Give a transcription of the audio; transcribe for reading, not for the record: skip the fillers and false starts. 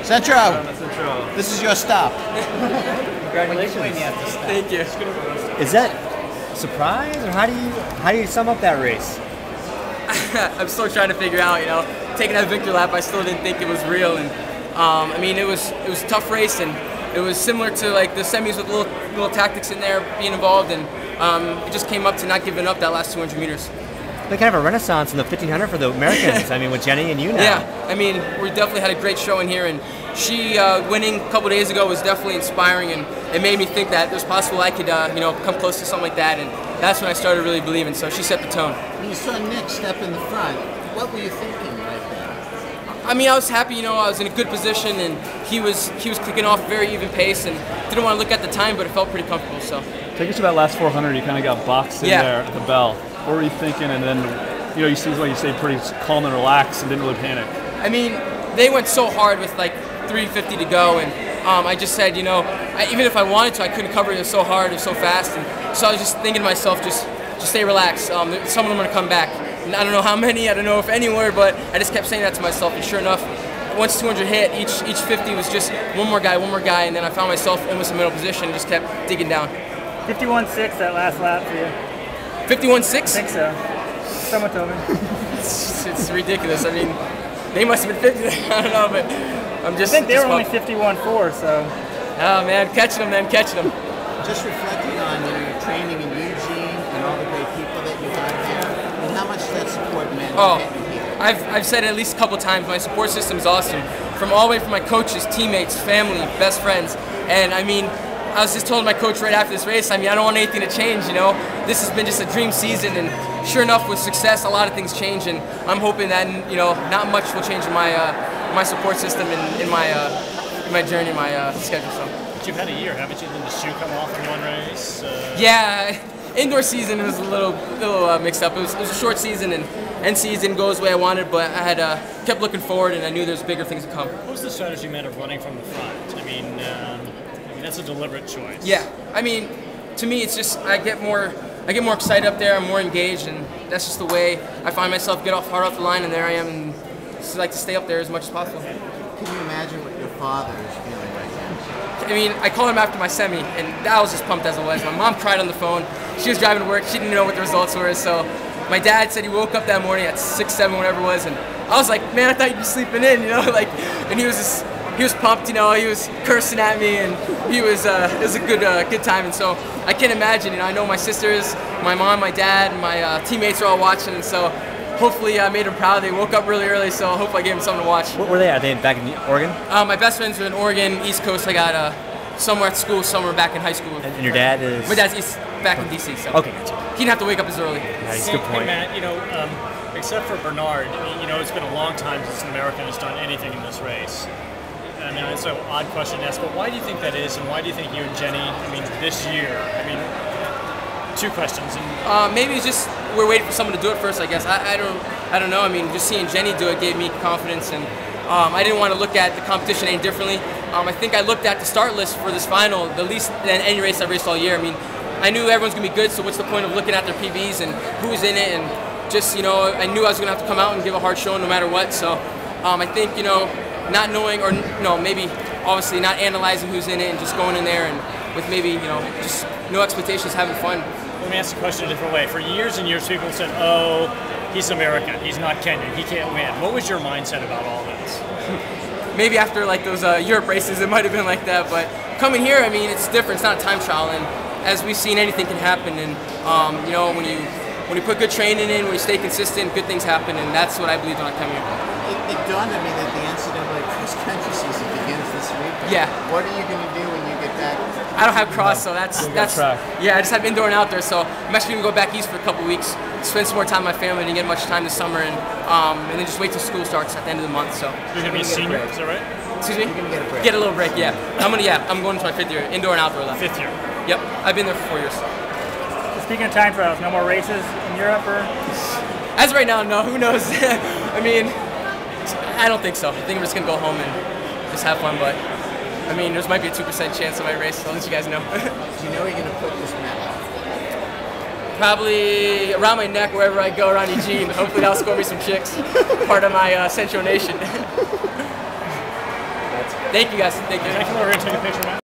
Centro, this is your stop. Congratulations. Thank you. Is that a surprise, or how do you sum up that race? I'm still trying to figure out, taking that victory lap, I still didn't think it was real, and I mean, it was a tough race, and it was similar to like the semis with little tactics in there being involved, and it just came up to not giving up that last 200 meters. They kind of a renaissance in the 1500 for the Americans. I mean, with Jenny and you now. Yeah, I mean, we definitely had a great showing here, and she winning a couple days ago was definitely inspiring, and it made me think that it was possible I could, come close to something like that, and that's when I started really believing. So she set the tone. When you saw Nick step in the front, what were you thinking right there? I mean, I was happy. I was in a good position, and he was kicking off very even pace, and didn't want to look at the time, but it felt pretty comfortable. So take us to that last 400. You kind of got boxed in there at the bell. What were you thinking? And then, you seems like you stayed pretty calm and relaxed and didn't really panic. I mean, they went so hard with like 3:50 to go, and I just said, even if I wanted to, I couldn't cover it so hard and so fast. And so I was just thinking to myself, just stay relaxed. Some of them are going to come back. And I don't know how many, I don't know if anywhere, but I just kept saying that to myself. And sure enough, once 200 hit, each 50 was just one more guy, and then I found myself in the middle position and just kept digging down. 51.6 that last lap for you. 51.6? I think so. Someone told me. It's ridiculous. I mean, they must have been 50. I don't know, but I'm just. I think they were only 51.4, so. Oh man, catching them. Just reflecting on your training in Eugene and all the great people that you got here, and how much that support meant getting here. I've said it at least a couple times. My support system is awesome. From all the way from my coaches, teammates, family, best friends, and I mean. I was just told my coach right after this race, I mean, I don't want anything to change, This has been just a dream season, and sure enough, with success, a lot of things change, and I'm hoping that, not much will change in my support system and in my journey, my schedule. So. But you've had a year, haven't you? Then the shoe come off in one race? Yeah, indoor season was a little mixed up. It was a short season, and end season goes the way I wanted, but I had kept looking forward, and I knew there's bigger things to come. What was the strategy, man, of running from the front? I mean, that's a deliberate choice. Yeah, I mean, to me, it's just I get more excited up there. I'm more engaged, and that's just the way I find myself. Get hard off the line, and there I am, and just like to stay up there as much as possible. Can you imagine what your father is feeling right now? I mean, I called him after my semi, and I was just pumped as it was. My mom cried on the phone. She was driving to work. She didn't know what the results were, so my dad said he woke up that morning at 6, 7, whatever it was, and I was like, man, I thought you'd be sleeping in, and he was just. He was pumped, he was cursing at me, and it was a good time. And so I can't imagine, I know my sisters, my mom, my dad, my teammates are all watching, and so hopefully I made them proud. They woke up really early, so hopefully I gave them something to watch. Where were they at? Are they back in Oregon? My best friends are in Oregon, East Coast. I got somewhere at school, somewhere back in high school. And your dad is? My dad's back in DC. So okay, gotcha. He didn't have to wake up as early. That's a good point. Hey, Matt, except for Bernard, it's been a long time since an American has done anything in this race. I mean, it's an odd question to ask, but why do you think that is, and why do you think you and Jenny, this year, two questions. Maybe it's just we're waiting for someone to do it first, I guess. I don't know. I mean, just seeing Jenny do it gave me confidence, and I didn't want to look at the competition any differently. I think I looked at the start list for this final, the least than any race I've raced all year. I mean, I knew everyone's going to be good, so what's the point of looking at their PBs and who's in it, and just, I knew I was going to have to come out and give a hard show no matter what, so I think, not knowing, or maybe obviously not analyzing who's in it and just going in there and with maybe, just no expectations, having fun. Let me ask the question a different way. For years and years, people said, oh, he's American, he's not Kenyan, he can't win. What was your mindset about all this? Maybe after like those Europe races, it might have been like that, but coming here, I mean, it's different, it's not a time trial, and as we've seen, anything can happen, and when you put good training in, when you stay consistent, good things happen, and that's what I believe when I come here. It dawned on me that the NCAA cross-country season begins this week. Yeah. What are you going to do when you get back? I don't have cross, so that's yeah. I just have indoor and outdoor, so I'm actually going to go back east for a couple weeks, spend some more time with my family, didn't get much time this summer, and then just wait till school starts at the end of the month. So you're going to be a senior, is that right? Excuse me? You're going to get a break. Get a little break, yeah. I'm going into my 5th year, indoor and outdoor left. 5th year. Yep, I've been there for 4 years. Speaking of time trials, no more races in Europe, or? As of right now, no. Who knows? I mean, I don't think so. I think I'm just gonna go home and just have fun. But I mean, there might be a 2% chance I might race. So I'll let you guys know. Do you know where you're gonna put this medal? Probably around my neck, wherever I go around Eugene. Hopefully that'll score me some chicks. Part of my Centro Nation. That's Thank you guys. Thank you. Thank you. We're going to take a picture, man.